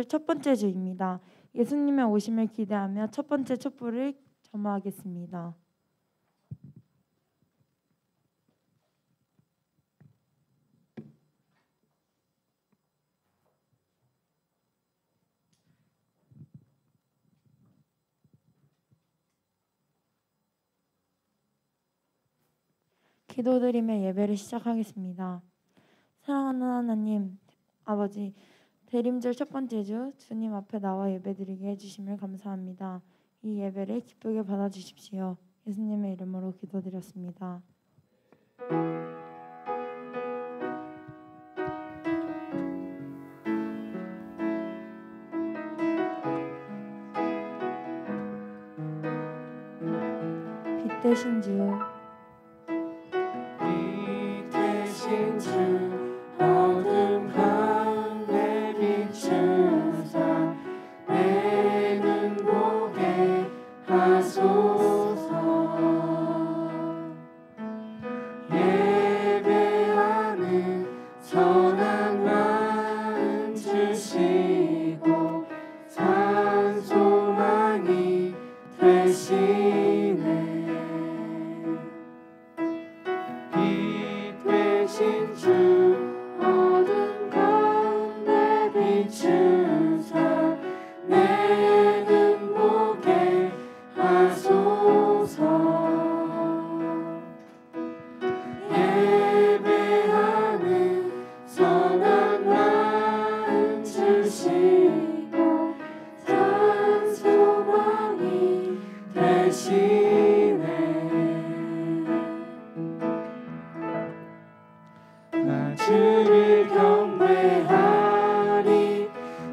첫 번째 주입니다. 예수님의 오심을 기대하며 첫 번째 촛불을 점화하겠습니다. 기도드리며 예배를 시작하겠습니다. 사랑하는 하나님, 아버지, 대림절 첫 번째 주 주님 앞에 나와 예배드리게 해주심을 감사합니다. 이 예배를 기쁘게 받아주십시오. 예수님의 이름으로 기도드렸습니다. 빛 되신 주, 빛 되신 주, 어둠 가운데 비추사 내 눈 보게 하소서. 예배하는 선한 마음 주시고 산 소망이 되시네. 빛 되신 주, 어둠 가운데 비추사 내 눈 보게 하소서. 예배하는 선한 마음 주시고 산 소망이 되시네. 나 주를 경배하리,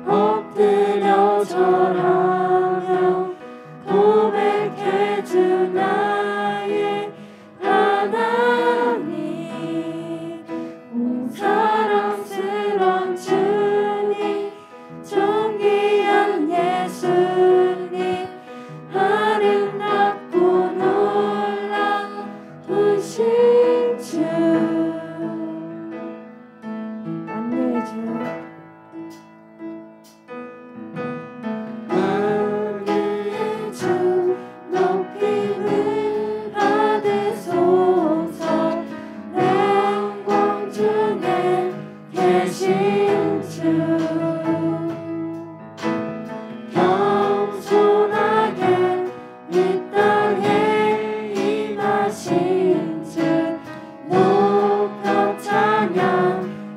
엎드려 절하며 고백해 주 나의 하나님. 오 사랑스런 주님, 존귀한 예수님, 아름답고 놀라우신 주. 안녕의 주, 만유의 주, 높임을 받으소서. 내 영광 중에 계신 주, 겸손하게 이 땅에 임하신 주, 높여 찬양하리라.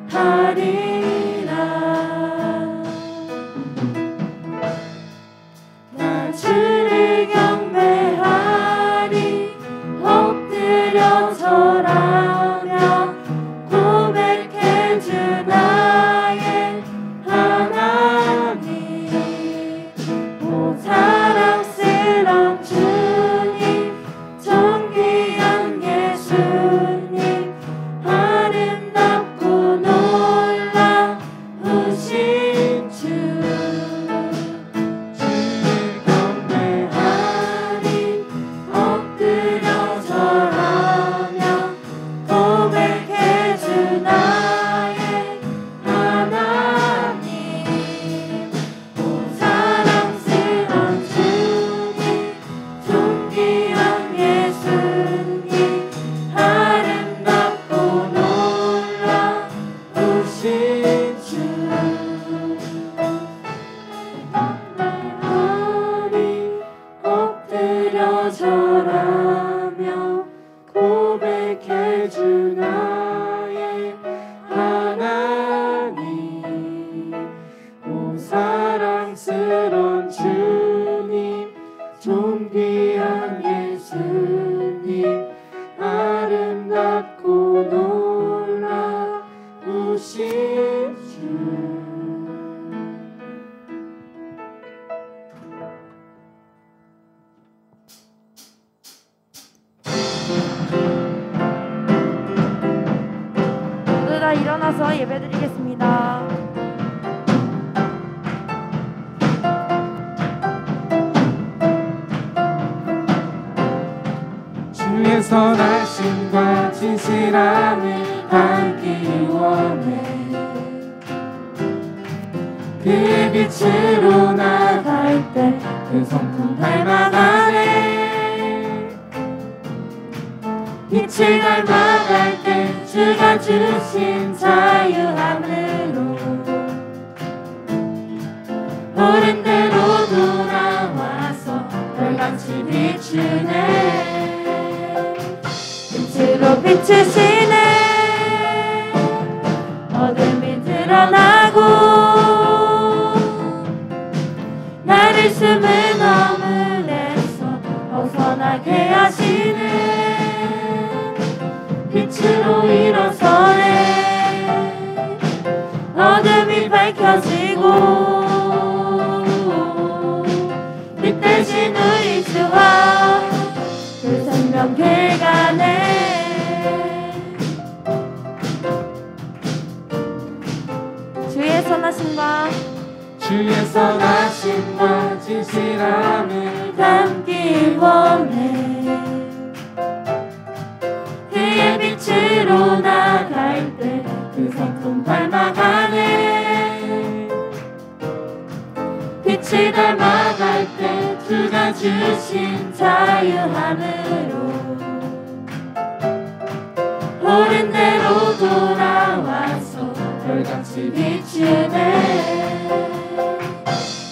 나 주를 경배하리, 엎드려 절하며 고백해 주 나의 하나님. 오 사랑스런 주님, 존귀한 예수님, 아름답고 놀라우신 주. 주를 경배하리, 엎드려 절하며 고백해 주 나의 하나님. 오 사랑스런 주님, 존귀한 예수님, 아름답고 놀라우신 주. 하리, 엎드려 절하며 고백해 주 나의 하나님. 오 사랑스런 주님, 존귀한 예수님, 아름답고 놀라우신 주. 모두 다 일어나서 예배드리겠습니다. 주의 선하심과 진실함을 알기 원해. 그의 빛으로 나갈 때 그 성품 닮아가네. 빛을 닮아갈 때 주가 주신 자유함으로 옳은 대로 돌아와서 별같이 비추네. 빛으로 비추시네. 어둠이 드러나고 나를 숨은 어물에서 벗어나게 하시네. 빛으로 일어서네. 어둠이 밝혀지고 빛 대신 우리 주와 그 생명길 가네. 주의 선하심과 주의 선하심과 진실함을 담기 원해. 그의 빛으로 나갈 때 그 성품 닮아가네. 빛을 닮아갈 때 주가 주신 자유함으로 옳은 대로 돌아와서 별같이 비추네.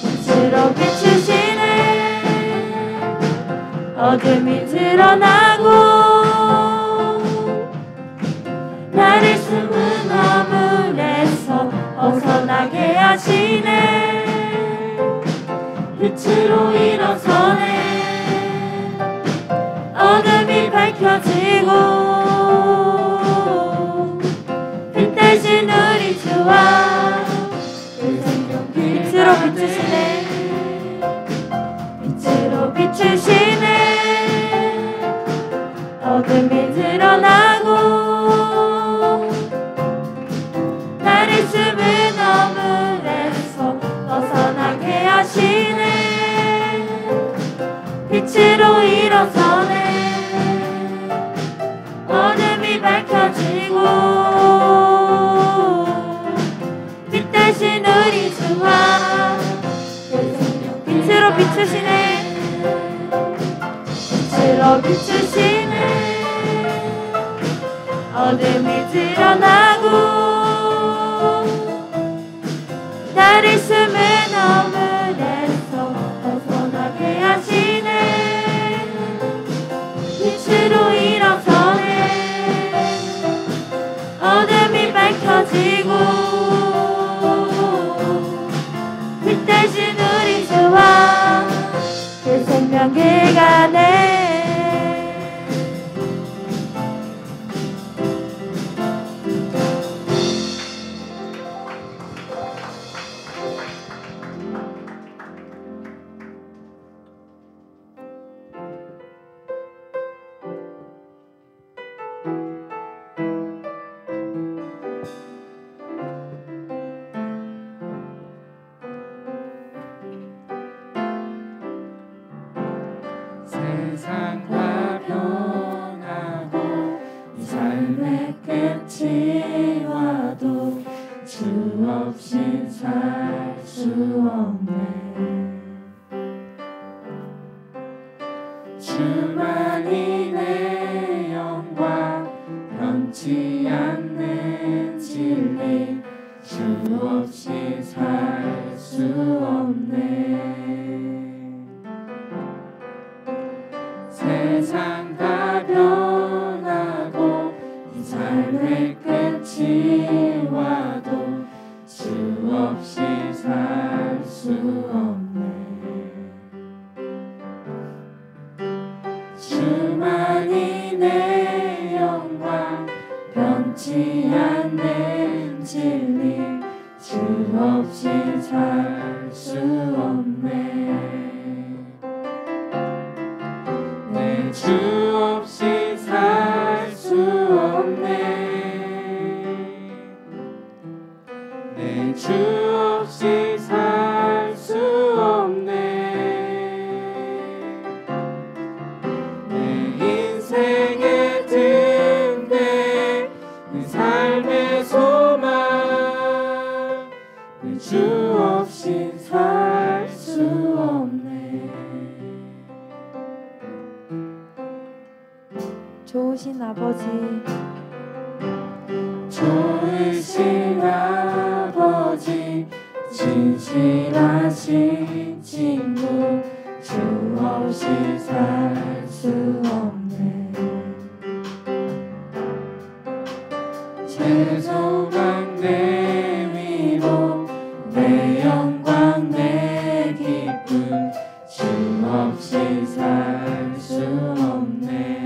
빛으로 비추시네. 어둠이 드러나고 나를 숨은 어물에서 벗어나게 하시네. 빛으로 일어서네. 어둠이 밝혀지고 빛 대신 우리 주와 그 생명길 빛으로 비추시네. 빛으로 비추시네. 어둠이 드러나고 나를 숨은 어물에서 벗어나게 하시네. 빛으로 일어서네. 어둠이 밝혀지고 빛 대신 우리 주와 빛으로 비추시네. 빛으로 비추시네. 어둠이 드러나고 나를 숨은 어물에서 벗어나게 하시네. 빛으로 일어서네. 어둠이 밝혀지고 빛 대신 우리 주와 그 생명길 가네. 세상 다 변하고 이 삶의 끝이 와도 주 없이 살 수 없네. 주만이 내 영광 변치 않는 진리 주 없이 살 수 없네. 세상 다 변하고 이 삶의 끝이 와도 주 없이 살 수 없네. 주만이 내 영광 변치 않는 진리 주 없이 살 수 없네. 주 없이 살 수 없네. 내 주 없이 살 수 없네. 내 인생의 등대 내 삶의 소망 내 주 없이 아버지 좋으신 아버지 진실하신 친구 주 없이 살 수 없네 제 소망 내 위로 내 영광 내 기쁨 주 없이 살 수 없네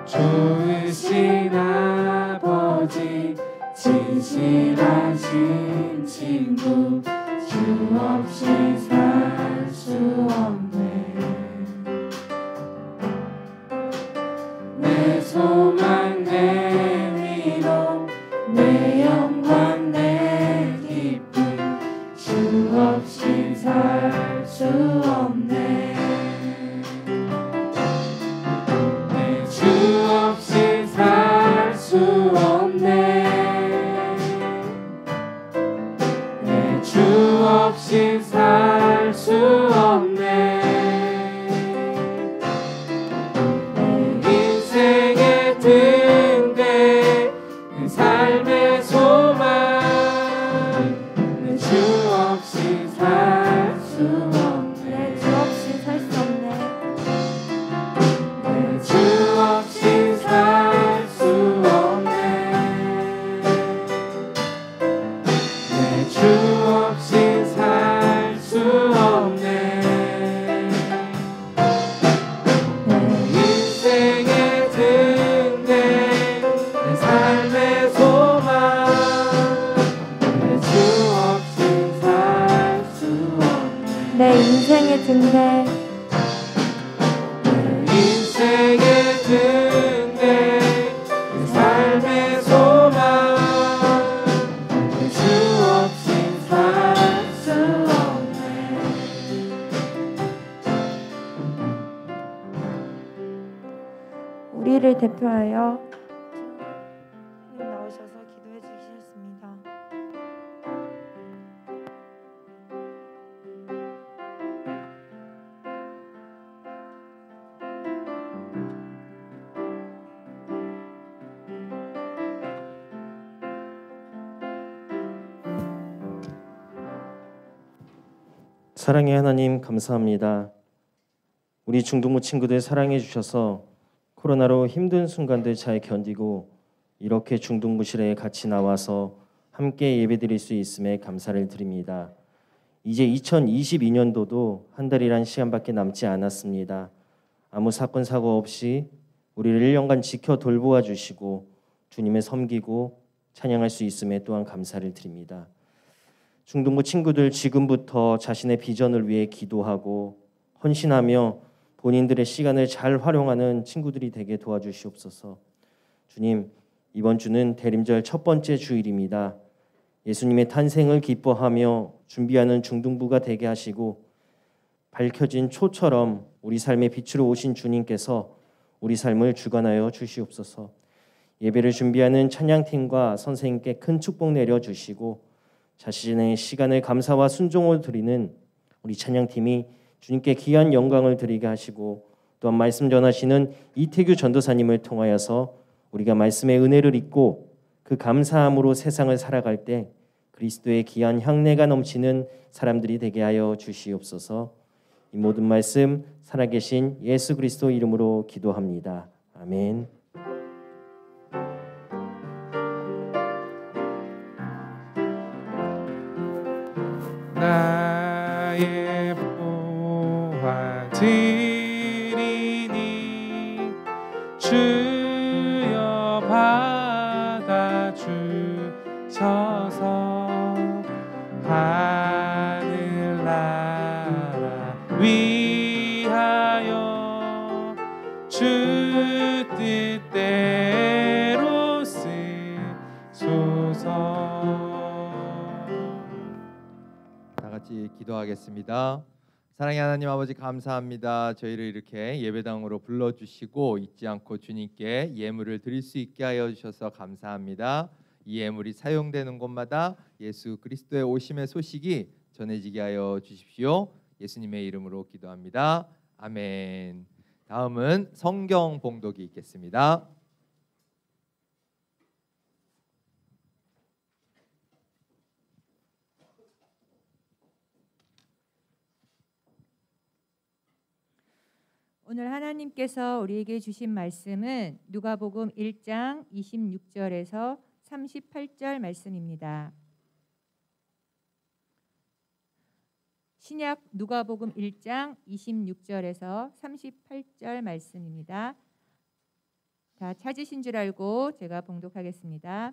좋으신 아버지 진실하신 친구 주 없이 살 수 없네 내 소망 내 위로 내 영광 내 기쁨 주 없이 살 수 없네 주 없이 살 수 없네 주 없이 살 수 없네 내 인생의 등대 내 삶의 소망 내 주 없이 살 수 없네 주 없이 살 수 없네 내 주 없이 살 수 없네 내 주 없이 살 수 없네 내 인생의 등대 내 삶의 소망 내 주 없이 살 수 없네 내 인생의 등대 내 인생의 등대 내 삶의 소망 내 주 없이 살 수 없네 우리를 대표하여 나오셔서 기도해 주시겠습니다. 사랑의 하나님 감사합니다. 우리 중동부 친구들 사랑해 주셔서 코로나로 힘든 순간들 잘 견디고 이렇게 중동부실에 같이 나와서 함께 예배드릴 수 있음에 감사를 드립니다. 이제 2022년도도 한 달이란 시간밖에 남지 않았습니다. 아무 사건 사고 없이 우리를 1년간 지켜 돌보아 주시고 주님을 섬기고 찬양할 수 있음에 또한 감사를 드립니다. 중동부 친구들 지금부터 자신의 비전을 위해 기도하고 헌신하며 본인들의 시간을 잘 활용하는 친구들이 되게 도와주시옵소서. 주님, 이번 주는 대림절 첫 번째 주일입니다. 예수님의 탄생을 기뻐하며 준비하는 중등부가 되게 하시고 밝혀진 초처럼 우리 삶의 빛으로 오신 주님께서 우리 삶을 주관하여 주시옵소서. 예배를 준비하는 찬양팀과 선생님께 큰 축복 내려주시고 자신의 시간을 감사와 순종으로 드리는 우리 찬양팀이 주님께 귀한 영광을 드리게 하시고 또한 말씀 전하시는 이태규 전도사님을 통하여서 우리가 말씀의 은혜를 잊고 그 감사함으로 세상을 살아갈 때 그리스도의 귀한 향내가 넘치는 사람들이 되게 하여 주시옵소서. 이 모든 말씀 살아계신 예수 그리스도 이름으로 기도합니다. 아멘. 나의 보화 드리니 주여 받아주셔서 하늘나라 위하여 주 뜻대로 쓰소서. 같이 기도하겠습니다. 사랑의 하나님 아버지 감사합니다. 저희를 이렇게 예배당으로 불러주시고 잊지 않고 주님께 예물을 드릴 수 있게 하여 주셔서 감사합니다. 이 예물이 사용되는 곳마다 예수 그리스도의 오심의 소식이 전해지게 하여 주십시오. 예수님의 이름으로 기도합니다. 아멘. 다음은 성경 봉독이 있겠습니다. 오늘 하나님께서 우리에게 주신 말씀은 누가복음 1장 26절에서 38절 말씀입니다. 신약 누가복음 1장 26절에서 38절 말씀입니다. 다 찾으신 줄 알고 제가 봉독하겠습니다.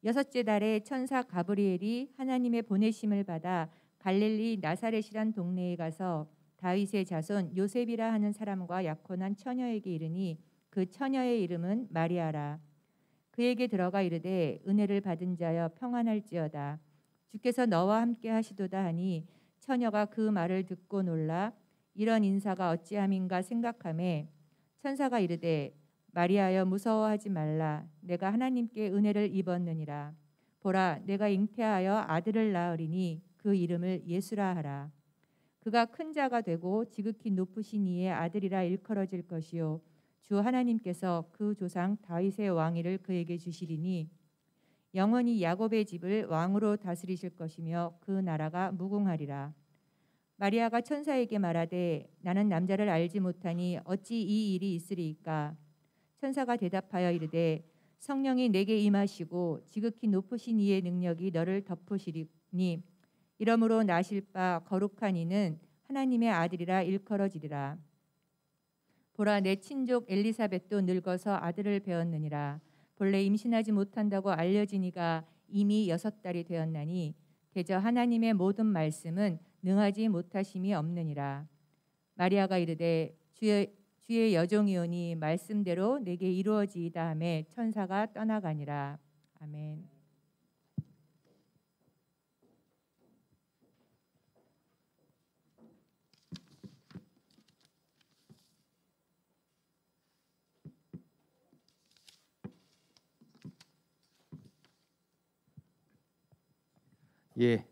여섯째 달에 천사 가브리엘이 하나님의 보내심을 받아 갈릴리 나사렛이란 동네에 가서 다윗의 자손 요셉이라 하는 사람과 약혼한 처녀에게 이르니 그 처녀의 이름은 마리아라. 그에게 들어가 이르되 은혜를 받은 자여 평안할지어다. 주께서 너와 함께 하시도다 하니 처녀가 그 말을 듣고 놀라 이런 인사가 어찌함인가 생각하매 천사가 이르되 마리아여 무서워하지 말라. 내가 하나님께 은혜를 입었느니라. 보라 내가 잉태하여 아들을 낳으리니 그 이름을 예수라 하라. 그가 큰 자가 되고 지극히 높으신 이의 아들이라 일컬어질 것이요 주 하나님께서 그 조상 다윗의 왕위를 그에게 주시리니 영원히 야곱의 집을 왕으로 다스리실 것이며 그 나라가 무궁하리라. 마리아가 천사에게 말하되 나는 남자를 알지 못하니 어찌 이 일이 있으리이까. 천사가 대답하여 이르되 성령이 내게 임하시고 지극히 높으신 이의 능력이 너를 덮으시리니 이러므로 나실 바 거룩한 이는 하나님의 아들이라 일컬어지리라. 보라 내 친족 엘리사벳도 늙어서 아들을 배었느니라. 본래 임신하지 못한다고 알려지니가 이미 6달이 되었나니 대저 하나님의 모든 말씀은 능하지 못하심이 없느니라. 마리아가 이르되 주의 여종이오니 말씀대로 내게 이루어지이다 하매 천사가 떠나가니라. 아멘. 예,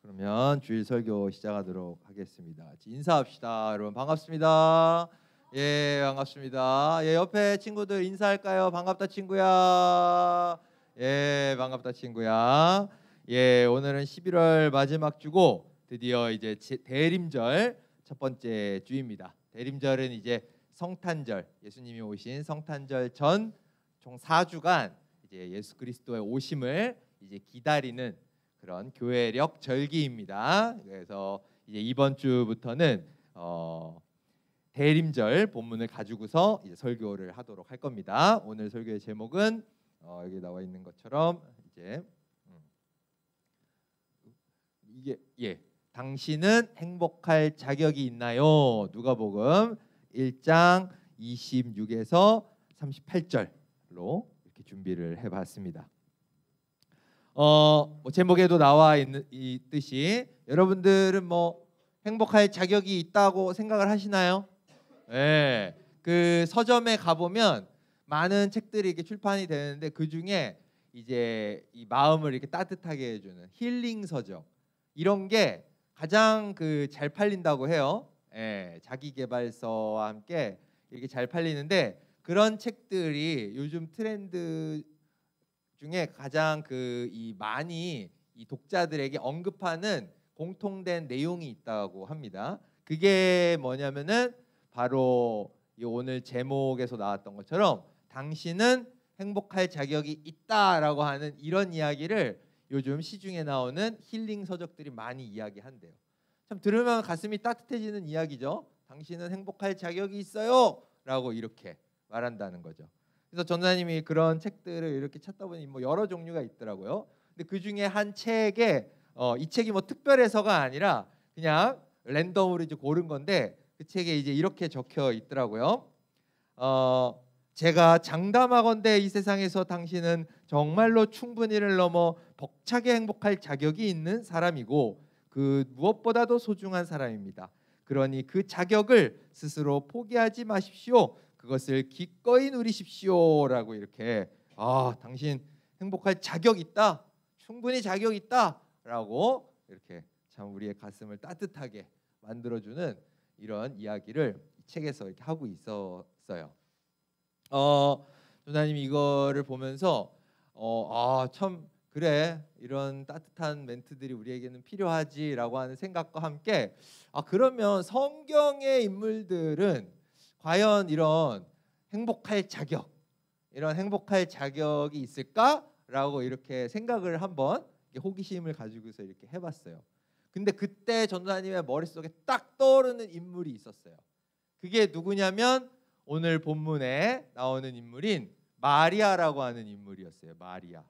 그러면 주일 설교 시작하도록 하겠습니다. 인사합시다. 여러분 반갑습니다. 예, 반갑습니다. 예, 옆에 친구들 인사할까요? 반갑다 친구야. 예, 반갑다 친구야. 예, 오늘은 11월 마지막 주고 드디어 이제 대림절 첫 번째 주입니다. 대림절은 이제 성탄절, 예수님이 오신 성탄절 전 총 4주간 이제 예수 그리스도의 오심을 이제 기다리는 그런 교회력 절기입니다. 그래서 이제 이번 주부터는 대림절 본문을 가지고서 이제 설교를 하도록 할 겁니다. 오늘 설교의 제목은 여기 나와 있는 것처럼 이제 이게 당신은 행복할 자격이 있나요? 누가복음 1장 26에서 38절로 이렇게 준비를 해봤습니다. 뭐 제목에도 나와 있듯이 여러분들은 뭐 행복할 자격이 있다고 생각을 하시나요? 네, 그 서점에 가보면 많은 책들이 이렇게 출판이 되는데 그 중에 이제 이 마음을 이렇게 따뜻하게 해주는 힐링 서적 이런 게 가장 그 잘 팔린다고 해요. 예, 자기계발서와 함께 이렇게 잘 팔리는데 그런 책들이 요즘 트렌드 중에 가장 많이 이 독자들에게 언급하는 공통된 내용이 있다고 합니다. 그게 뭐냐면은 바로 이 오늘 제목에서 나왔던 것처럼 당신은 행복할 자격이 있다라고 하는 이런 이야기를 요즘 시중에 나오는 힐링 서적들이 많이 이야기한대요. 참 들으면 가슴이 따뜻해지는 이야기죠. 당신은 행복할 자격이 있어요라고 이렇게 말한다는 거죠. 그래서 전사님이 그런 책들을 이렇게 찾다 보니 뭐 여러 종류가 있더라고요. 근데 그 중에 한 책에 이 책이 뭐 특별해서가 아니라 그냥 랜덤으로 이제 고른 건데 그 책에 이제 이렇게 적혀 있더라고요. 제가 장담하건대 이 세상에서 당신은 정말로 충분히를 넘어 벅차게 행복할 자격이 있는 사람이고 그 무엇보다도 소중한 사람입니다. 그러니 그 자격을 스스로 포기하지 마십시오. 그것을 기꺼이 누리십시오라고 이렇게 당신 행복할 자격 있다, 충분히 자격 있다라고 이렇게 참 우리의 가슴을 따뜻하게 만들어주는 이런 이야기를 이 책에서 이렇게 하고 있었어요. 전사님이 이거를 보면서 참 그래, 이런 따뜻한 멘트들이 우리에게는 필요하지라고 하는 생각과 함께 그러면 성경의 인물들은 과연 이런 행복할 자격이 있을까라고 이렇게 생각을 한번 호기심을 가지고서 이렇게 해봤어요. 근데 그때 전도사님의 머릿속에 딱 떠오르는 인물이 있었어요. 그게 누구냐면 오늘 본문에 나오는 인물인 마리아라고 하는 인물이었어요. 마리아.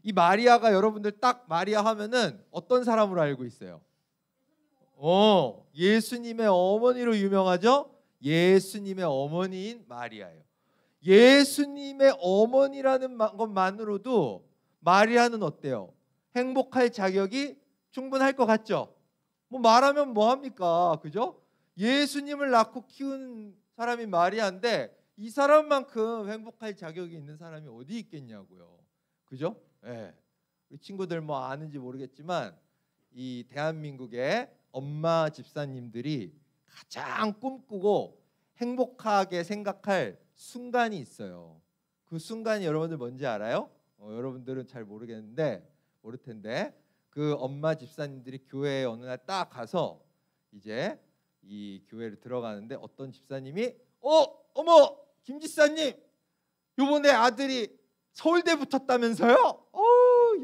이 마리아가 여러분들 딱 마리아 하면은 어떤 사람으로 알고 있어요? 예수님의 어머니로 유명하죠? 예수님의 어머니인 마리아예요. 예수님의 어머니라는 것만으로도 마리아는 어때요? 행복할 자격이 충분할 것 같죠? 뭐 말하면 뭐합니까? 그죠? 예수님을 낳고 키운 사람이 마리아인데 이 사람만큼 행복할 자격이 있는 사람이 어디 있겠냐고요. 그죠? 예. 우리 친구들 뭐 아는지 모르겠지만 이 대한민국의 엄마 집사님들이 가장 꿈꾸고 행복하게 생각할 순간이 있어요. 그 순간이 여러분들 뭔지 알아요? 여러분들은 잘 모를 텐데 그 엄마 집사님들이 교회에 어느 날 딱 가서 이제 이 교회를 들어가는데 어떤 집사님이 어머 김 집사님 요번에 아들이 서울대 붙었다면서요?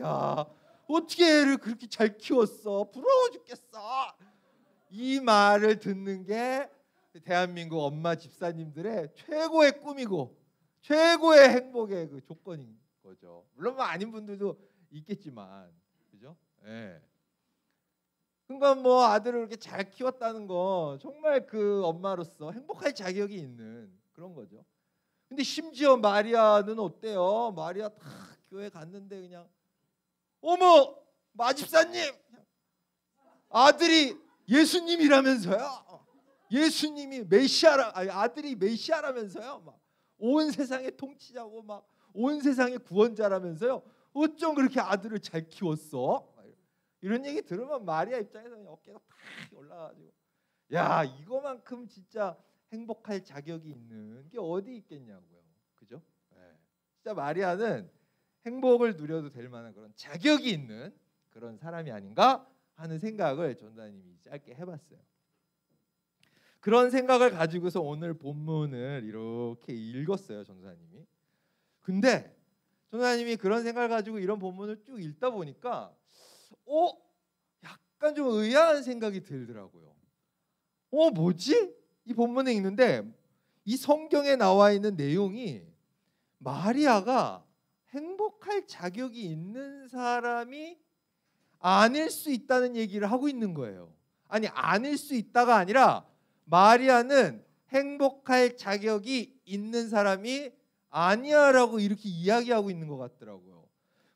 야 어떻게 애를 그렇게 잘 키웠어? 부러워 죽겠어. 이 말을 듣는 게 대한민국 엄마 집사님들의 최고의 꿈이고 최고의 행복의 그 조건인 거죠. 물론 뭐 아닌 분들도 있겠지만, 그죠? 예. 그러니까 뭐 아들을 이렇게 잘 키웠다는 건 정말 그 엄마로서 행복할 자격이 있는 그런 거죠. 근데 심지어 마리아는 어때요? 마리아 다 교회 갔는데 그냥 어머 마집사님 아들이 예수님이라면서요? 예수님이 아들이 메시아라면서요? 막 온 세상의 통치자고 막 온 세상의 구원자라면서요? 어쩜 그렇게 아들을 잘 키웠어? 이런 얘기 들으면 마리아 입장에서는 어깨가 탁 올라가지고 야 이거만큼 진짜 행복할 자격이 있는 게 어디 있겠냐고요. 그죠? 네. 진짜 마리아는 행복을 누려도 될 만한 그런 자격이 있는 그런 사람이 아닌가 하는 생각을 전도사님이 짧게 해봤어요. 그런 생각을 가지고서 오늘 본문을 이렇게 읽었어요. 전도사님이. 근데 전도사님이 그런 생각을 가지고 이런 본문을 쭉 읽다 보니까 약간 좀 의아한 생각이 들더라고요. 뭐지? 이 본문에 있는데 이 성경에 나와 있는 내용이 마리아가 행복할 자격이 있는 사람이 아닐 수 있다는 얘기를 하고 있는 거예요. 아니 아닐 수 있다가 아니라 마리아는 행복할 자격이 있는 사람이 아니야라고 이렇게 이야기하고 있는 것 같더라고요.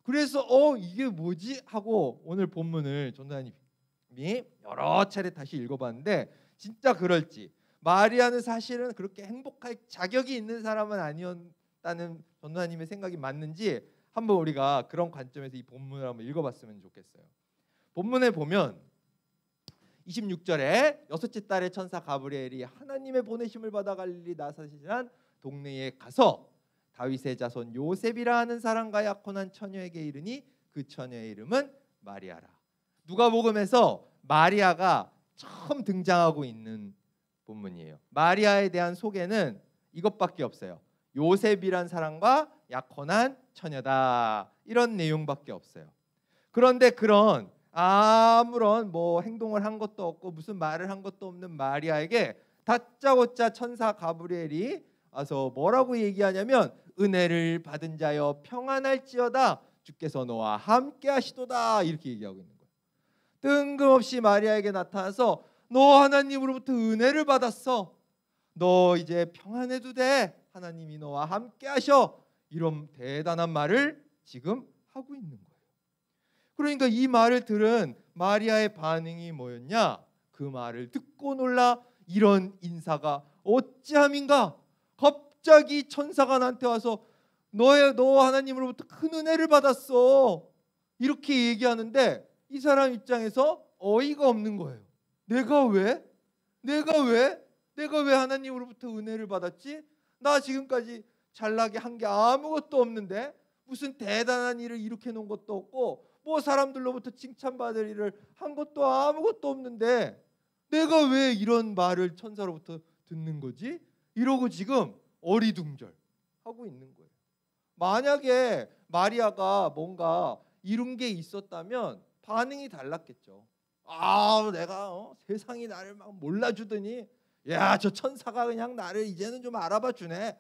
그래서 이게 뭐지? 하고 오늘 본문을 전도사님이 여러 차례 다시 읽어봤는데 진짜 그럴지 마리아는 사실은 그렇게 행복할 자격이 있는 사람은 아니었다는 전도사님의 생각이 맞는지 한번 우리가 그런 관점에서 이 본문을 한번 읽어봤으면 좋겠어요. 본문에 보면 26절에 여섯째 달에 천사 가브리엘이 하나님의 보내심을 받아 갈릴리 나사렛이란 동네에 가서 다윗의 자손 요셉이라 하는 사람과 약혼한 처녀에게 이르니 그 처녀의 이름은 마리아라. 누가복음에서 마리아가 처음 등장하고 있는 본문이에요. 마리아에 대한 소개는 이것밖에 없어요. 요셉이란 사람과 약혼한 처녀다. 이런 내용밖에 없어요. 그런데 그런 아무런 뭐 행동을 한 것도 없고 무슨 말을 한 것도 없는 마리아에게 다짜고짜 천사 가브리엘이 와서 뭐라고 얘기하냐면 은혜를 받은 자여 평안할지어다 주께서 너와 함께 하시도다 이렇게 얘기하고 있는 거예요. 뜬금없이 마리아에게 나타나서 너 하나님으로부터 은혜를 받았어. 너 이제 평안해도 돼. 하나님이 너와 함께 하셔. 이런 대단한 말을 지금 하고 있는 거예요. 그러니까 이 말을 들은 마리아의 반응이 뭐였냐? 그 말을 듣고 놀라 이런 인사가 어찌함인가? 갑자기 천사가 나한테 와서 너 하나님으로부터 큰 은혜를 받았어. 이렇게 얘기하는데 이 사람 입장에서 어이가 없는 거예요. 내가 왜? 내가 왜 하나님으로부터 은혜를 받았지? 나 지금까지 잘나게 한 게 아무것도 없는데, 무슨 대단한 일을 일으켜 놓은 것도 없고 뭐 사람들로부터 칭찬받을 일을 한 것도 아무것도 없는데 내가 왜 이런 말을 천사로부터 듣는 거지? 이러고 지금 어리둥절하고 있는 거예요. 만약에 마리아가 뭔가 이룬 게 있었다면 반응이 달랐겠죠. 내가 세상이 나를 막 몰라주더니 야, 저 천사가 그냥 나를 이제는 좀 알아봐 주네,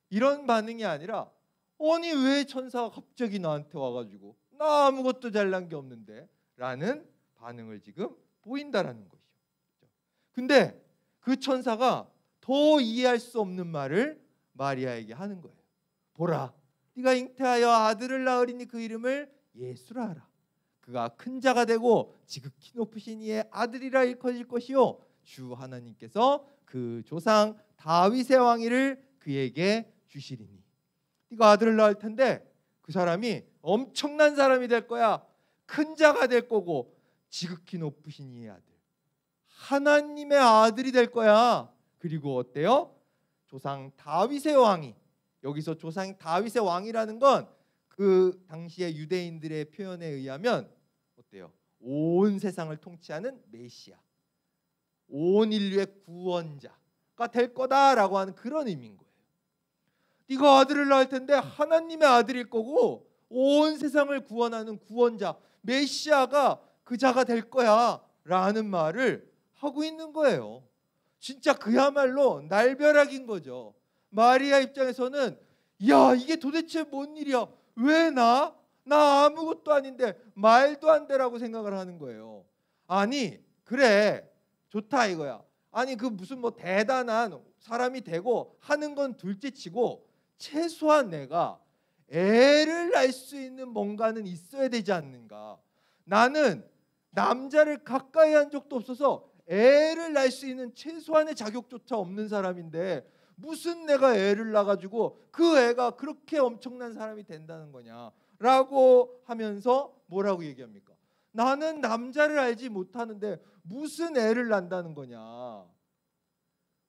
이런 반응이 아니라 아니 왜 천사가 갑자기 나한테 와가지고 나 아무것도 잘난 게 없는데 라는 반응을 지금 보인다라는 것이죠. 근데 그 천사가 더 이해할 수 없는 말을 마리아에게 하는 거예요. 보라, 네가 잉태하여 아들을 낳으리니 그 이름을 예수라 하라. 그가 큰 자가 되고 지극히 높으신 이의 아들이라 일컬을 것이요 주 하나님께서 그 조상 다윗의 왕위를 그에게 주시리니. 네가 아들을 낳을 텐데 그 사람이 엄청난 사람이 될 거야. 큰 자가 될 거고 지극히 높으신 이의 아들, 하나님의 아들이 될 거야. 그리고 어때요? 조상 다윗의 왕이, 여기서 조상 다윗의 왕이라는 건 그 당시의 유대인들의 표현에 의하면 어때요? 온 세상을 통치하는 메시아, 온 인류의 구원자가 될 거다라고 하는 그런 의미인 거예요. 네가 아들을 낳을 텐데 하나님의 아들일 거고 온 세상을 구원하는 구원자, 메시아가 그 자가 될 거야 라는 말을 하고 있는 거예요. 진짜 그야말로 날벼락인 거죠. 마리아 입장에서는 야, 이게 도대체 뭔 일이야? 왜 나 아무것도 아닌데 말도 안 되라고 생각을 하는 거예요. 아니 그래 좋다 이거야. 아니 그 무슨 뭐 대단한 사람이 되고 하는 건 둘째치고 최소한 내가 애를 낳을 수 있는 뭔가는 있어야 되지 않는가. 나는 남자를 가까이 한 적도 없어서 애를 낳을 수 있는 최소한의 자격조차 없는 사람인데 무슨 내가 애를 낳아가지고 그 애가 그렇게 엄청난 사람이 된다는 거냐라고 하면서 뭐라고 얘기합니까? 나는 남자를 알지 못하는데 무슨 애를 낳는다는 거냐,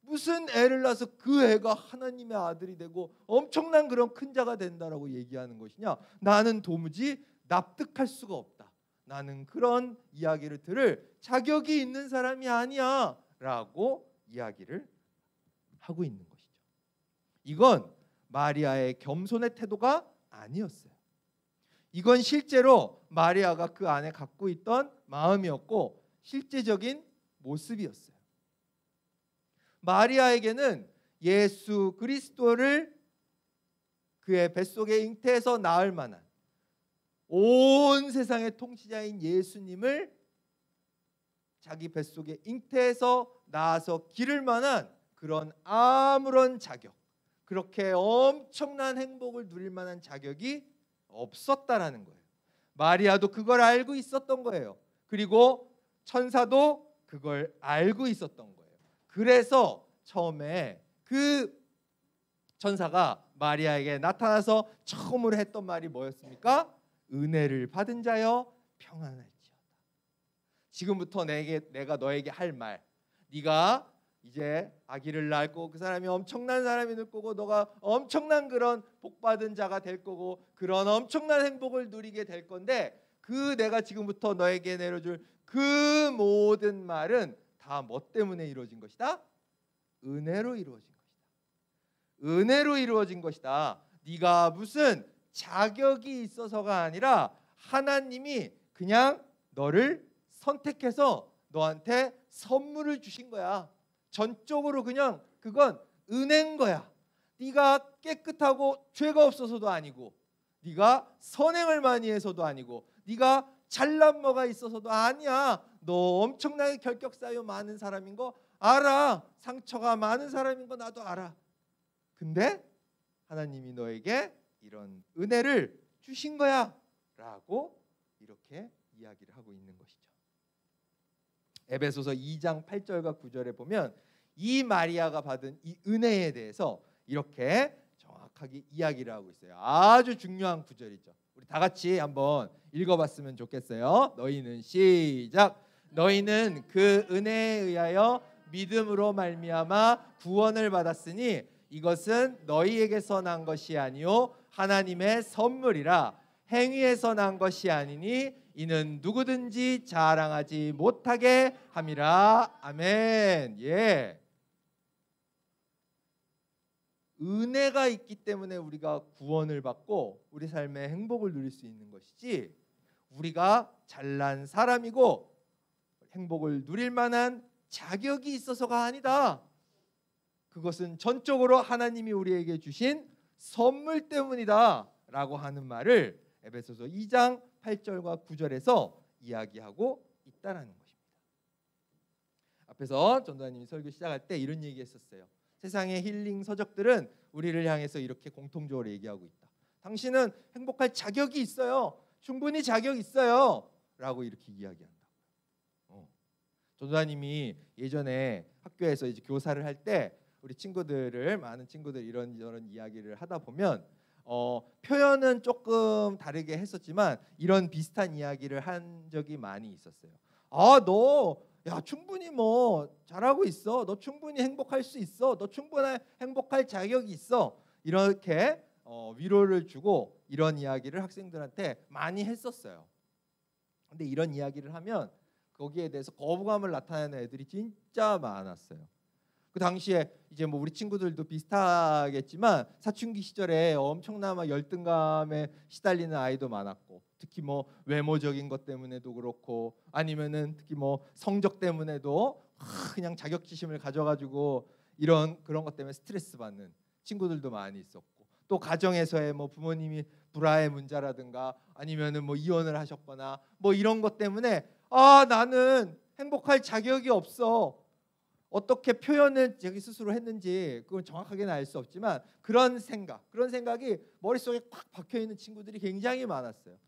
무슨 애를 낳아서 그 애가 하나님의 아들이 되고 엄청난 그런 큰 자가 된다라고 얘기하는 것이냐. 나는 도무지 납득할 수가 없다. 나는 그런 이야기를 들을 자격이 있는 사람이 아니야 라고 이야기를 하고 있는 것이죠. 이건 마리아의 겸손의 태도가 아니었어요. 이건 실제로 마리아가 그 안에 갖고 있던 마음이었고 실제적인 모습이었어요. 마리아에게는 예수 그리스도를 그의 뱃속에 잉태해서 낳을 만한 온 세상의 통치자인 예수님을 자기 뱃속에 잉태해서 낳아서 기를 만한 그런 아무런 자격, 그렇게 엄청난 행복을 누릴 만한 자격이 없었다라는 거예요. 마리아도 그걸 알고 있었던 거예요. 그리고 천사도 그걸 알고 있었던 거예요. 그래서 처음에 그 천사가 마리아에게 나타나서 처음으로 했던 말이 뭐였습니까? 은혜를 받은 자여 평안할지어다. 지금부터 내가 너에게 할 말, 네가 이제 아기를 낳고 그 사람이 엄청난 사람이 될 거고 너가 엄청난 그런 복받은 자가 될 거고 그런 엄청난 행복을 누리게 될 건데 그 내가 지금부터 너에게 내려줄 그 모든 말은 다 뭐 때문에 이루어진 것이다? 은혜로 이루어진 것이다. 은혜로 이루어진 것이다. 네가 무슨 자격이 있어서가 아니라 하나님이 그냥 너를 선택해서 너한테 선물을 주신 거야. 전적으로 그냥 그건 은혜인 거야. 네가 깨끗하고 죄가 없어서도 아니고 네가 선행을 많이 해서도 아니고 네가 잘난 뭐가 있어서도 아니야. 너 엄청나게 결격 사유 많은 사람인 거 알아. 상처가 많은 사람인 거 나도 알아. 근데 하나님이 너에게 이런 은혜를 주신 거야 라고 이렇게 이야기를 하고 있는 것이죠. 에베소서 2장 8절과 9절에 보면 이 마리아가 받은 이 은혜에 대해서 이렇게 정확하게 이야기를 하고 있어요. 아주 중요한 구절이죠. 우리 다 같이 한번 읽어봤으면 좋겠어요. 너희는 시작. 너희는 그 은혜에 의하여 믿음으로 말미암아 구원을 받았으니 이것은 너희에게서 난 것이 아니요 하나님의 선물이라. 행위에서 난 것이 아니니 이는 누구든지 자랑하지 못하게 함이라. 아멘. 예. 은혜가 있기 때문에 우리가 구원을 받고 우리 삶의 행복을 누릴 수 있는 것이지, 우리가 잘난 사람이고 행복을 누릴 만한 자격이 있어서가 아니다. 그것은 전적으로 하나님이 우리에게 주신 선물 때문이다 라고 하는 말을 에베소서 2장 8절과 9절에서 이야기하고 있다라는 것입니다. 앞에서 전도사님이 설교 시작할 때 이런 얘기했었어요. 세상의 힐링 서적들은 우리를 향해서 이렇게 공통적으로 얘기하고 있다. 당신은 행복할 자격이 있어요. 충분히 자격 있어요. 라고 이렇게 이야기한다. 전도사님이 예전에 학교에서 이제 교사를 할 때 우리 친구들을, 많은 친구들 이런 이야기를 하다 보면 표현은 조금 다르게 했었지만 이런 비슷한 이야기를 한 적이 많이 있었어요. 너 충분히 뭐 잘하고 있어. 너 충분히 행복할 수 있어. 너 충분히 행복할 자격이 있어. 이렇게 위로를 주고 이런 이야기를 학생들한테 많이 했었어요. 근데 이런 이야기를 하면 거기에 대해서 거부감을 나타내는 애들이 진짜 많았어요. 그 당시에 이제 뭐 우리 친구들도 비슷하겠지만 사춘기 시절에 엄청난 열등감에 시달리는 아이도 많았고, 특히 뭐 외모적인 것 때문에도 그렇고, 아니면은 특히 뭐 성적 때문에도 그냥 자격지심을 가져가지고 그런 것 때문에 스트레스 받는 친구들도 많이 있었고, 또 가정에서의 뭐 부모님이 불화의 문제라든가 아니면은 뭐 이혼을 하셨거나 뭐 이런 것 때문에 나는 행복할 자격이 없어. 어떻게 표현을 자기 스스로 했는지 그건 정확하게는 알 수 없지만 그런 생각이 머릿속에 꽉 박혀 있는 친구들이 굉장히 많았어요.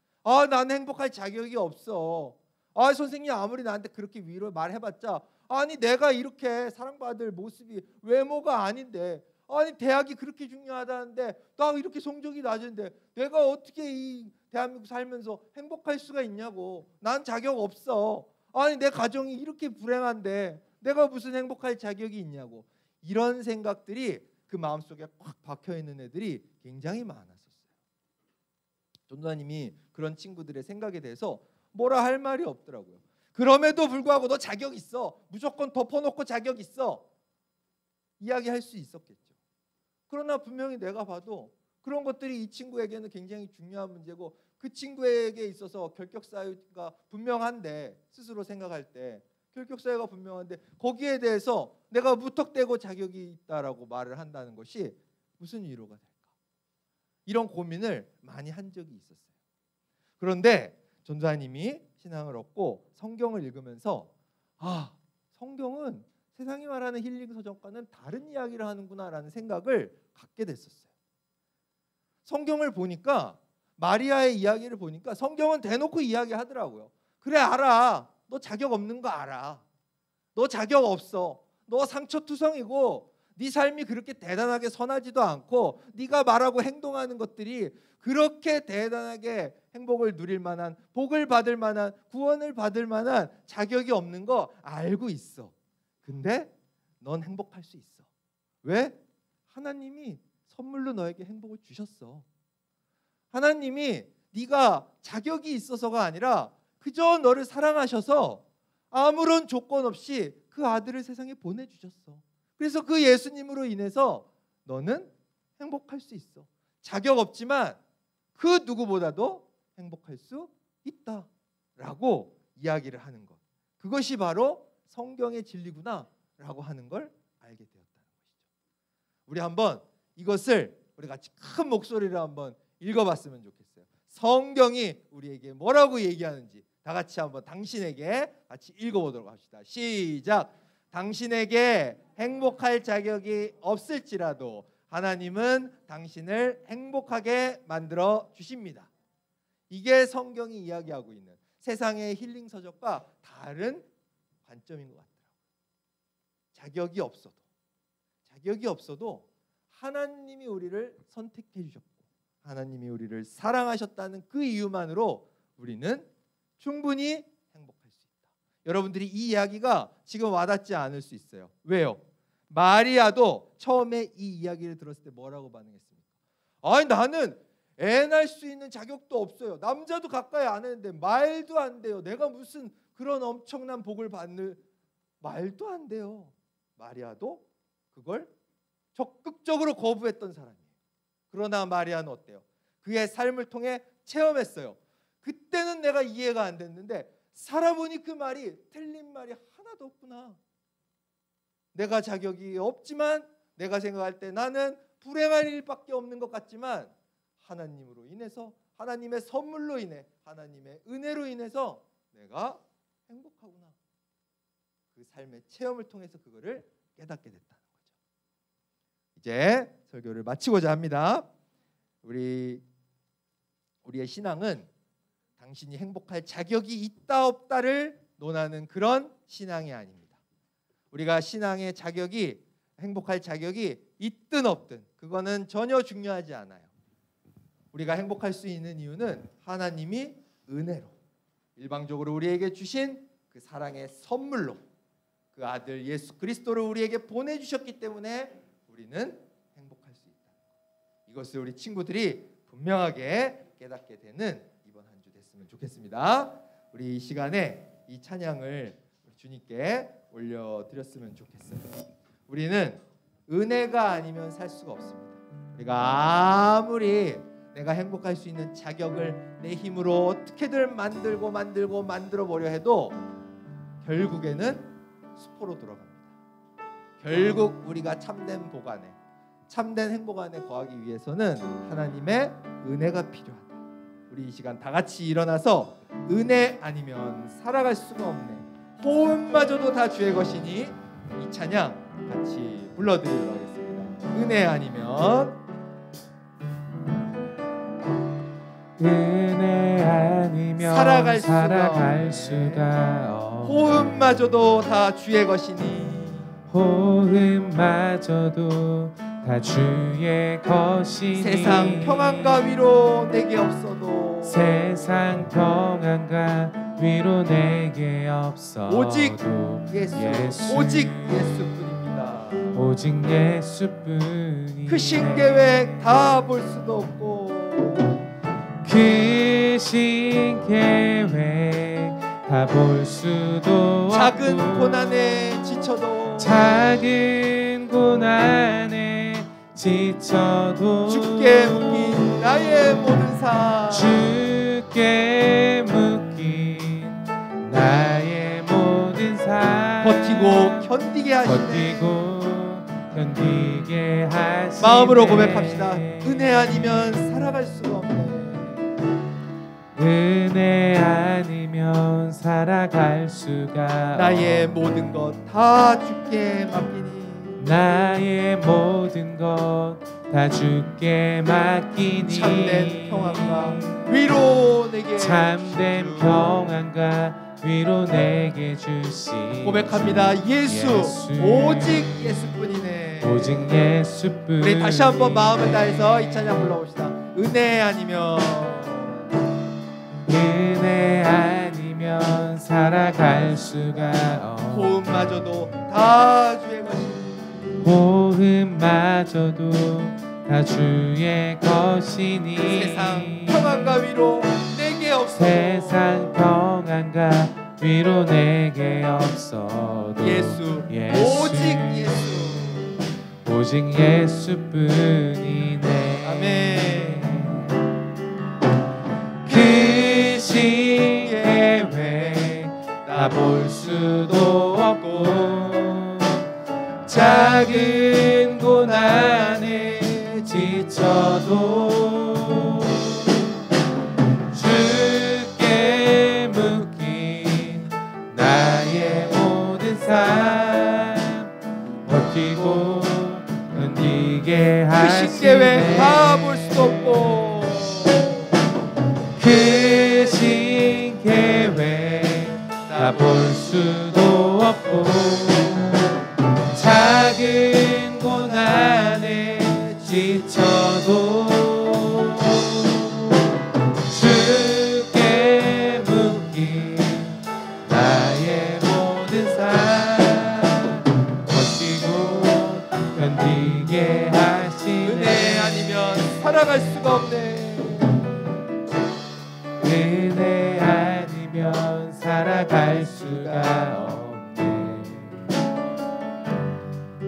나는 행복할 자격이 없어. 선생님이 아무리 나한테 그렇게 위로 말해봤자, 아니 내가 이렇게 사랑받을 모습이 외모가 아닌데, 아니 대학이 그렇게 중요하다는데 나 이렇게 성적이 낮은데 내가 어떻게 이 대한민국 살면서 행복할 수가 있냐고. 난 자격 없어. 아니 내 가정이 이렇게 불행한데 내가 무슨 행복할 자격이 있냐고. 이런 생각들이 그 마음속에 꽉 박혀 있는 애들이 굉장히 많았었어요. 전도사님이 그런 친구들의 생각에 대해서 뭐라 할 말이 없더라고요. 그럼에도 불구하고 너 자격 있어. 무조건 덮어놓고 자격 있어. 이야기할 수 있었겠죠. 그러나 분명히 내가 봐도 그런 것들이 이 친구에게는 굉장히 중요한 문제고, 그 친구에게 있어서 결격사유가 분명한데, 스스로 생각할 때 결격사유가 분명한데 거기에 대해서 내가 무턱대고 자격이 있다라고 말을 한다는 것이 무슨 위로가 될까? 이런 고민을 많이 한 적이 있었어요. 그런데 전도사님이 신앙을 얻고 성경을 읽으면서 성경은 세상이 말하는 힐링 서적과는 다른 이야기를 하는구나라는 생각을 갖게 됐었어요. 성경을 보니까, 마리아의 이야기를 보니까 성경은 대놓고 이야기하더라고요. 그래, 알아. 너 자격 없는 거 알아. 너 자격 없어. 너 상처투성이고 네 삶이 그렇게 대단하게 선하지도 않고 네가 말하고 행동하는 것들이 그렇게 대단하게 행복을 누릴 만한, 복을 받을 만한, 구원을 받을 만한 자격이 없는 거 알고 있어. 근데 넌 행복할 수 있어. 왜? 하나님이 선물로 너에게 행복을 주셨어. 하나님이 네가 자격이 있어서가 아니라 그저 너를 사랑하셔서 아무런 조건 없이 그 아들을 세상에 보내주셨어. 그래서 그 예수님으로 인해서 너는 행복할 수 있어. 자격 없지만 그 누구보다도 행복할 수 있다라고 이야기를 하는 것, 그것이 바로 성경의 진리구나라고 하는 걸 알게 되었다는 것이죠. 우리 한번 이것을 우리 같이 큰 목소리로 한번 읽어봤으면 좋겠어요. 성경이 우리에게 뭐라고 얘기하는지 다 같이 한번 당신에게 같이 읽어보도록 합시다. 시작. 당신에게 행복할 자격이 없을지라도 하나님은 당신을 행복하게 만들어 주십니다. 이게 성경이 이야기하고 있는 세상의 힐링 서적과 다른 관점인 것 같더라고요. 자격이 없어도 하나님이 우리를 선택해 주셨고 하나님이 우리를 사랑하셨다는 그 이유만으로 우리는 충분히 행복할 수 있다. 여러분들이 이 이야기가 지금 와닿지 않을 수 있어요. 왜요? 마리아도 처음에 이 이야기를 들었을 때 뭐라고 반응했습니까? 아니 나는 애 낳을 수 있는 자격도 없어요. 남자도 가까이 안 했는데 말도 안 돼요. 내가 무슨 그런 엄청난 복을 받는, 말도 안 돼요. 마리아도 그걸 적극적으로 거부했던 사람이에요. 그러나 마리아는 어때요? 그의 삶을 통해 체험했어요. 그때는 내가 이해가 안 됐는데 살아보니 그 말이 틀린 말이 하나도 없구나. 내가 자격이 없지만 내가 생각할 때 나는 불행할 일밖에 없는 것 같지만 하나님으로 인해서, 하나님의 선물로 인해, 하나님의 은혜로 인해서 내가 행복하구나. 그 삶의 체험을 통해서 그거를 깨닫게 됐다는 거죠. 이제 설교를 마치고자 합니다. 우리의 신앙은 당신이 행복할 자격이 있다 없다를 논하는 그런 신앙이 아닙니다. 우리가 신앙의 자격이, 행복할 자격이 있든 없든 그거는 전혀 중요하지 않아요. 우리가 행복할 수 있는 이유는 하나님이 은혜로 일방적으로 우리에게 주신 그 사랑의 선물로 그 아들 예수 그리스도를 우리에게 보내주셨기 때문에 우리는 행복할 수 있다. 이것을 우리 친구들이 분명하게 깨닫게 되는 이번 한 주 됐으면 좋겠습니다. 우리 이 시간에 이 찬양을 주님께 올려드렸으면 좋겠어요. 우리는 은혜가 아니면 살 수가 없습니다. 우리가 아무리 내가 행복할 수 있는 자격을 내 힘으로 어떻게든 만들어 보려 해도 결국에는 수포로 돌아갑니다. 결국 우리가 참된 복 안에, 참된 행복 안에 거하기 위해서는 하나님의 은혜가 필요하다. 우리 이 시간 다 같이 일어나서 은혜 아니면 살아갈 수가 없네, 호흡마저도 다 주의 것이니 이 찬양 같이 불러드리도록 하겠습니다. 은혜 아니면, 은혜 아니면 살아갈 수가 없네. 호흡마저도 다 주의 것이니, 호흡마저도 다 주의 것이니 세상 평안과 위로 내게 없어도, 세상 평안과 위로 내게 없어도 오직 예수, 오직 예수뿐입니다. 오직 예수뿐이네. 크신 계획 다 볼 수도 없고, 크신 계획 다 볼 수도 작은 없고, 고난에 지쳐도, 작은 고난에 지쳐도 주께 묶인 나의 모든 삶, 주께 묶인 나의 모든 삶 버티고 견디게 하시네. 버티고 견디게 하시네. 마음으로 고백합시다. 은혜 아니면 살아갈 수가 없네. 은혜 아니면 살아갈 수가 나의 모든 것 다 주께 맡기니, 나의 모든 것 다 주께 맡기니 참된 평안과 위로 내게 참된 주시오. 평안과 위로 내게 주시. 고백합니다. 예수, 오직 예수뿐이네. 오직 예수뿐. 우리 다시 한번 마음을 다해서 이 찬양 불러봅시다. 은혜 아니면, 은혜 아니면 살아갈 수가 없네. 호흡마저도 다 주의 것이니, 호흡마저도 다 주의 것이니 세상 평안과 위로 내게 없어도, 세상 평안과 위로 내게 없어도 예수, 오직 예수, 오직 예수뿐이네. 아멘. 크신 계획 다 볼 수도 없고, 작은 고난에 지쳐도 주께 묶인 나의 모든 삶 버티고 견디게 크신 계획 다 볼 하시네. 수도 없고, 크신 계획 다 볼 수도 없고, 작은 고난에 지쳐도 주께 묶인 나의 살아갈 수가 없네. 은혜 아니면 살아갈 수가 없네.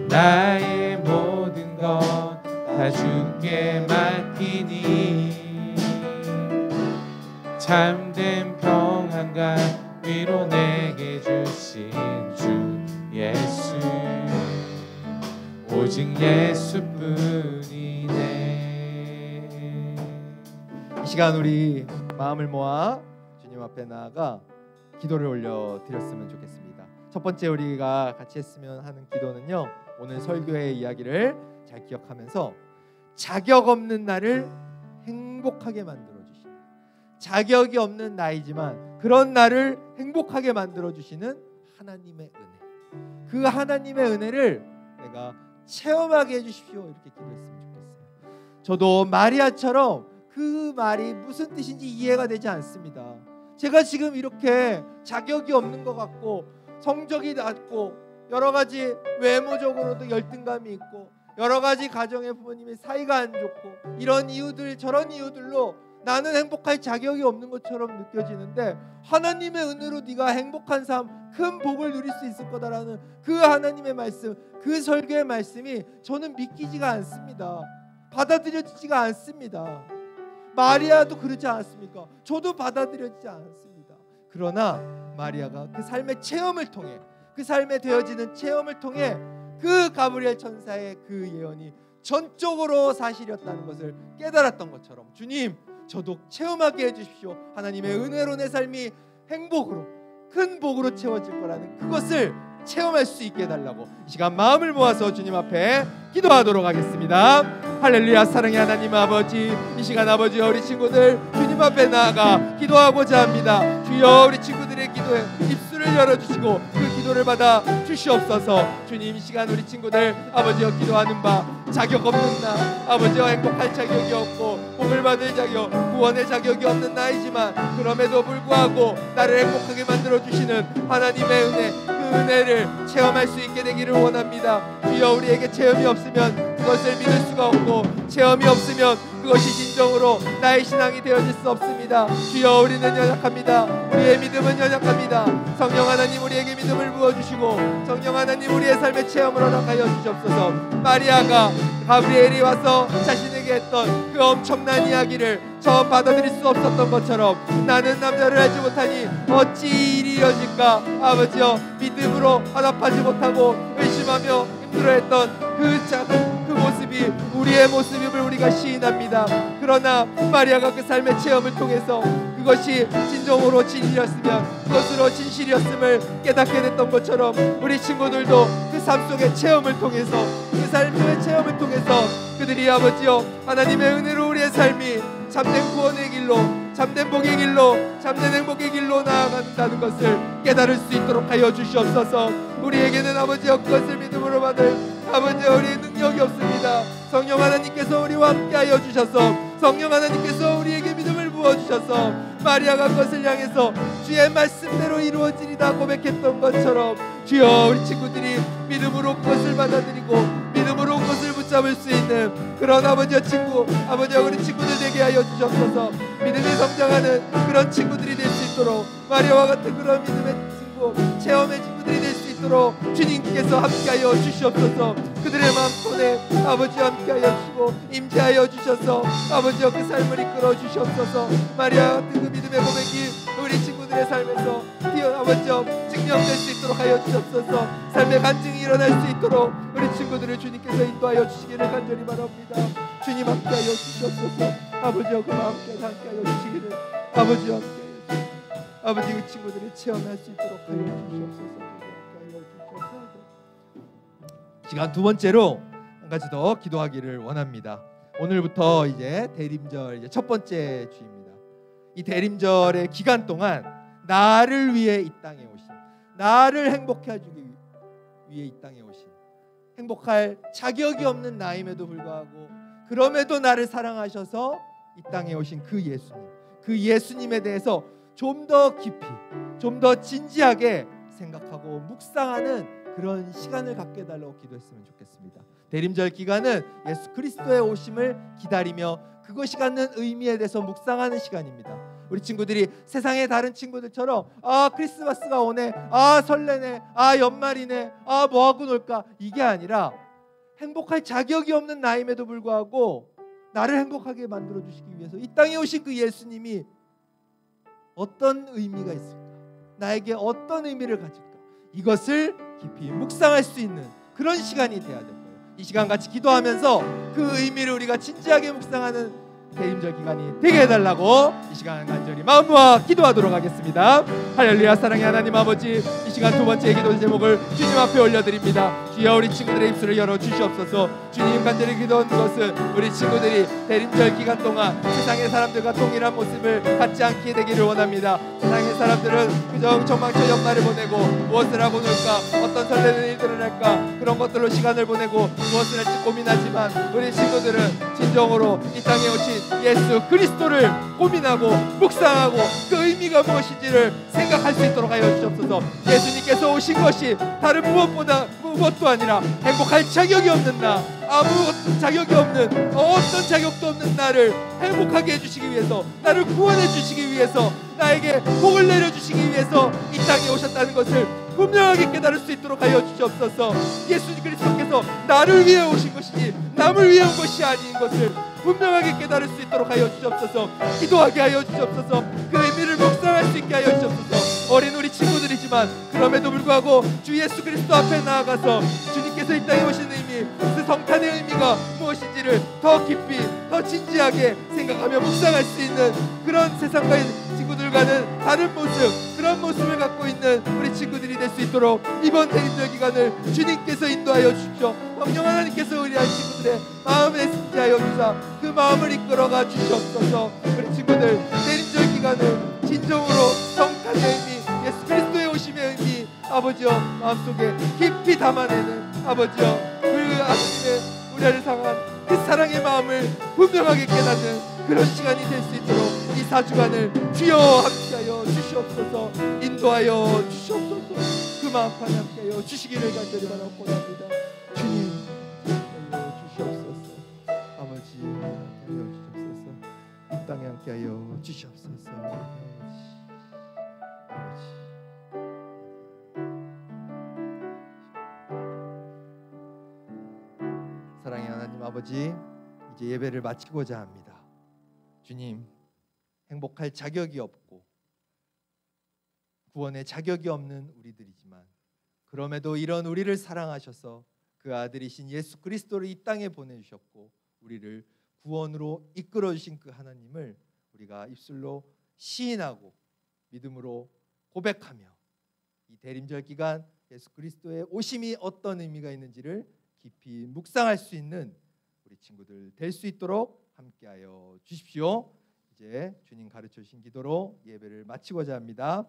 나의 모든 것 다 주께 맡기니 참된 평안과 위로 내게 주신 주 예수, 오직 예수뿐이네. 이 시간 우리 마음을 모아 주님 앞에 나아가 기도를 올려드렸으면 좋겠습니다. 첫 번째 우리가 같이 했으면 하는 기도는요, 오늘 설교의 이야기를 잘 기억하면서 자격 없는 나를 행복하게 만들어주시는, 자격이 없는 나이지만 그런 나를 행복하게 만들어주시는 하나님의 은혜, 그 하나님의 은혜를 내가 체험하게 해주십시오, 이렇게 기도했으면 좋겠어요. 저도 마리아처럼 그 말이 무슨 뜻인지 이해가 되지 않습니다. 제가 지금 이렇게 자격이 없는 것 같고 성적이 낮고 여러 가지 외모적으로도 열등감이 있고 여러 가지 가정의 부모님의 사이가 안 좋고 이런 이유들 저런 이유들로 나는 행복할 자격이 없는 것처럼 느껴지는데, 하나님의 은혜로 네가 행복한 삶, 큰 복을 누릴 수 있을 거다라는 그 하나님의 말씀, 그 설교의 말씀이 저는 믿기지가 않습니다. 받아들여지지가 않습니다. 마리아도 그렇지 않습니까? 저도 받아들여지지 않습니다. 그러나 마리아가 그 삶의 체험을 통해, 그 삶에 되어지는 체험을 통해 그 가브리엘 천사의 그 예언이 전적으로 사실이었다는 것을 깨달았던 것처럼, 주님 저도 체험하게 해주십시오. 하나님의 은혜로 내 삶이 행복으로, 큰 복으로 채워질 거라는 그것을 체험할 수 있게 해달라고 이 시간 마음을 모아서 주님 앞에 기도하도록 하겠습니다. 할렐루야. 사랑의 하나님 아버지, 이 시간 아버지와 우리 친구들 주님 앞에 나아가 기도하고자 합니다. 주여, 우리 친구들의 기도에 입술을 열어주시고 그 기도를 받아 주시옵소서. 주님, 이 시간 우리 친구들 아버지여 기도하는 바 자격 없는 나, 아버지여 행복할 자격이 없고 복을 받을 자격, 구원의 자격이 없는 나이지만 그럼에도 불구하고 나를 행복하게 만들어주시는 하나님의 은혜, 그 은혜를 체험할 수 있게 되기를 원합니다. 주여, 우리에게 체험이 없으면 그것을 믿을 수가 없고, 체험이 없으면 그것이 진정으로 나의 신앙이 되어질 수 없습니다. 주여, 우리는 연약합니다. 우리의 믿음은 연약합니다. 성령 하나님, 우리에게 믿음을 부어주시고 성령 하나님, 우리의 삶의 체험을 허락하여 주시옵소서. 마리아가 가브리엘이 와서 자신에게 했던 그 엄청난 이야기를 처음 받아들일 수 없었던 것처럼, 나는 남자를 알지 못하니 어찌 일이 이어질까, 아버지여 믿음으로 화답하지 못하고 의심하며 힘들어했던 그 모습이 우리의 모습임을 우리가 시인합니다. 그러나 마리아가 그 삶의 체험을 통해서 그것이 진정으로 진리였으면, 그것으로 진실이었음을 깨닫게 됐던 것처럼, 우리 친구들도 그 삶 속의 체험을 통해서, 그 삶의 체험을 통해서 그들이 아버지여 하나님의 은혜로 우리의 삶이 참된 구원의 길로, 참된 복의 길로, 참된 행복의 길로 나아간다는 것을 깨달을 수 있도록 하여 주시옵소서. 우리에게는 아버지여 그것을 믿음으로 받을 아버지여 우리의 능력이 없습니다. 성령 하나님께서 우리와 함께하여 주셔서, 성령 하나님께서 우리에게 믿음을 부어주셔서 마리아가 그것을 향해서 주의 말씀대로 이루어지리다 고백했던 것처럼, 주여, 우리 친구들이 믿음으로 그것을 받아들이고 믿음으로 그것을 붙잡을 수 있는 그런 아버지여 친구, 아버지여 우리 친구들 되게 하여 주셔서 믿음이 성장하는 그런 친구들이 될 수 있도록, 마리아와 같은 그런 믿음의 친구, 체험의 친구들이 될 수 있도록 주님께서 함께하여 주시옵소서. 그들의 마음속에 아버지와 함께하여 주시고 임재하여 주셔서 아버지여 그 삶을 이끌어 주시옵소서. 마리아 같은 그 믿음의 고백이 우리 친구들의 삶에서 아버지여 증명될 수 있도록 하여 주옵소서. 삶의 간증이 일어날 수 있도록 우리 친구들을 주님께서 인도하여 주시기를 간절히 바랍니다. 주님 함께하여 주시옵소서. 아버지여 그 마음께서 함께하여 주시기를 아버지와 함께하여 주시옵소서. 아버지, 그 친구들이 체험할 수 있도록 하여 주시옵소서. 시간 두 번째로 한 가지 더 기도하기를 원합니다. 오늘부터 이제 대림절, 이제 첫 번째 주입니다. 이 대림절의 기간 동안 나를 위해 이 땅에 오신, 나를 행복해 주기 위해 이 땅에 오신, 행복할 자격이 없는 나임에도 불구하고 그럼에도 나를 사랑하셔서 이 땅에 오신 그 예수님, 그 예수님에 대해서 좀 더 깊이, 좀 더 진지하게 생각하고 묵상하는 그런 시간을 갖게 해달라고 기도했으면 좋겠습니다. 대림절 기간은 예수 그리스도의 오심을 기다리며 그것이 갖는 의미에 대해서 묵상하는 시간입니다. 우리 친구들이 세상의 다른 친구들처럼 크리스마스가 오네, 설레네, 연말이네, 뭐하고 놀까, 이게 아니라 행복할 자격이 없는 나임에도 불구하고 나를 행복하게 만들어주시기 위해서 이 땅에 오신 그 예수님이 어떤 의미가 있을까, 나에게 어떤 의미를 가질까, 이것을 깊이 묵상할 수 있는 그런 시간이 돼야 될 거예요. 이 시간 같이 기도하면서 그 의미를 우리가 진지하게 묵상하는 대림절 기간이 되게 해달라고 이 시간 간절히 마음 모아 기도하도록 하겠습니다. 할렐루야. 사랑의 하나님 아버지, 이 시간 두 번째 기도 제목을 주님 앞에 올려드립니다. 주여, 우리 친구들의 입술을 열어 주시옵소서. 주님, 간절히 기도하는 것은 우리 친구들이 대림절 기간 동안 세상의 사람들과 동일한 모습을 갖지 않게 되기를 원합니다. 세상의 사람들은 그저 전망철 연말을 보내고 무엇을 하고 놀까, 어떤 설레는 일들을 할까, 그런 것들로 시간을 보내고 무엇을 할지 고민하지만 우리 친구들은 진정으로 이 땅에 오신 예수 그리스도를 고민하고 묵상하고 그 의미가 무엇인지를 생각할 수 있도록 하여 주옵소서. 예수님께서 오신 것이 다른 무엇도 아니라 행복할 자격이 없는 나, 아무 자격이 없는, 어떤 자격도 없는 나를 행복하게 해주시기 위해서, 나를 구원해 주시기 위해서, 나에게 복을 내려주시기 위해서 이 땅에 오셨다는 것을 분명하게 깨달을 수 있도록 하여 주시옵소서. 예수 그리스도께서 나를 위해 오신 것이지 남을 위해 온 것이 아닌 것을 분명하게 깨달을 수 있도록 하여 주시옵소서. 기도하게 하여 주시옵소서. 그 의미를 묵상할 수 있게 하여 주시옵소서. 어린 우리 친구들이지만 그럼에도 불구하고 주 예수 그리스도 앞에 나아가서 주님께서 이 땅에 오신 의미, 그 성탄의 의미가 무엇인지를 더 깊이, 더 진지하게 생각하며 묵상할 수 있는 그런 세상과의 친구들과는 다른 모습, 그런 모습을 갖고 있는 우리 친구들이 될 수 있도록 이번 대림절 기간을 주님께서 인도하여 주십시오. 성령 하나님께서 우리 친구들의 마음에 승지하여 주사 그 마음을 이끌어가 주시옵소서. 우리 친구들 대림절 기간을 진정으로 성탄의 의미, 예수 그리스도의 오심의 의미, 아버지여 마음속에 깊이 담아내는, 아버지여 그 아버님의 우리를 향한 그 사랑의 마음을 분명하게 깨닫는 그런 시간이 될 수 있도록 이 4주간을 주여 함께하여 주시옵소서. 인도하여 주시옵소서. 그 마음판 함께하여 주시기를 간절히 바라고 합니다. 주님 함께하여 주시옵소서. 아버지 함께하여 주시옵소서. 이 땅에 함께하여 주시옵소서. 아버지. 사랑의 하나님 아버지, 이제 예배를 마치고자 합니다. 주님, 행복할 자격이 없고 구원의 자격이 없는 우리들이지만 그럼에도 이런 우리를 사랑하셔서 그 아들이신 예수 그리스도를 이 땅에 보내주셨고 우리를 구원으로 이끌어주신 그 하나님을 우리가 입술로 시인하고 믿음으로 고백하며 이 대림절 기간 예수 그리스도의 오심이 어떤 의미가 있는지를 깊이 묵상할 수 있는 우리 친구들 될 수 있도록 함께하여 주십시오. 이제 주님 가르쳐 주신 기도로 예배를 마치고자 합니다.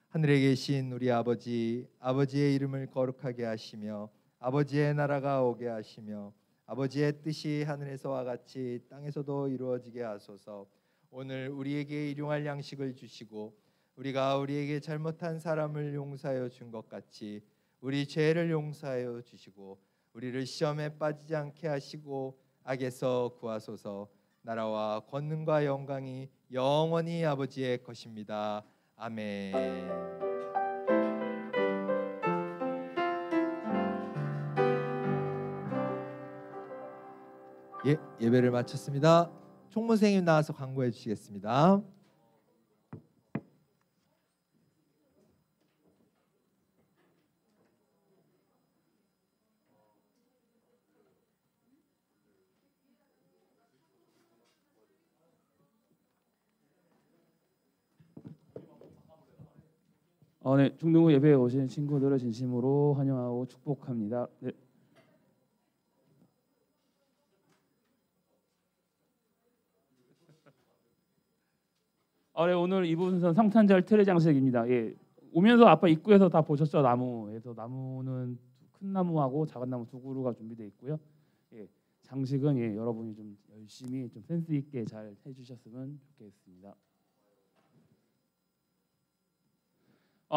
하늘에 계신 우리 아버지, 아버지의 이름을 거룩하게 하시며 아버지의 나라가 오게 하시며 아버지의 뜻이 하늘에서와 같이 땅에서도 이루어지게 하소서. 오늘 우리에게 일용할 양식을 주시고 우리가 우리에게 잘못한 사람을 용서하여 준 것 같이 우리 죄를 용서하여 주시고 우리를 시험에 빠지지 않게 하시고 악에서 구하소서. 나라와 권능과 영광이 영원히 아버지의 것입니다. 아멘. 예배를 마쳤습니다. 총무생님 나와서 광고해 주시겠습니다. 네, 중등부 예배에 오신 친구들을 진심으로 환영하고 축복합니다. 네. 네, 오늘 이 부분은 성탄절 트레 장식입니다. 예, 오면서 아빠 입구에서 다 보셨죠? 나무에서 나무는 큰 나무하고 작은 나무 두 그루가 준비되어 있고요. 예, 장식은 여러분이 좀 열심히 좀 센스 있게 잘 해주셨으면 좋겠습니다.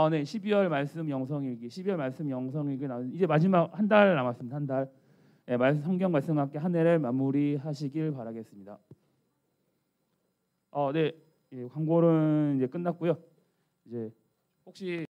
네, 12월 말씀 영성일기, 12월 말씀 영성일기 이제 마지막 한 달 남았습니다. 한 달. 네, 말씀 성경 말씀과 함께 한 해를 마무리하시길 바라겠습니다. 네, 예, 광고는 이제 끝났고요. 이제 혹시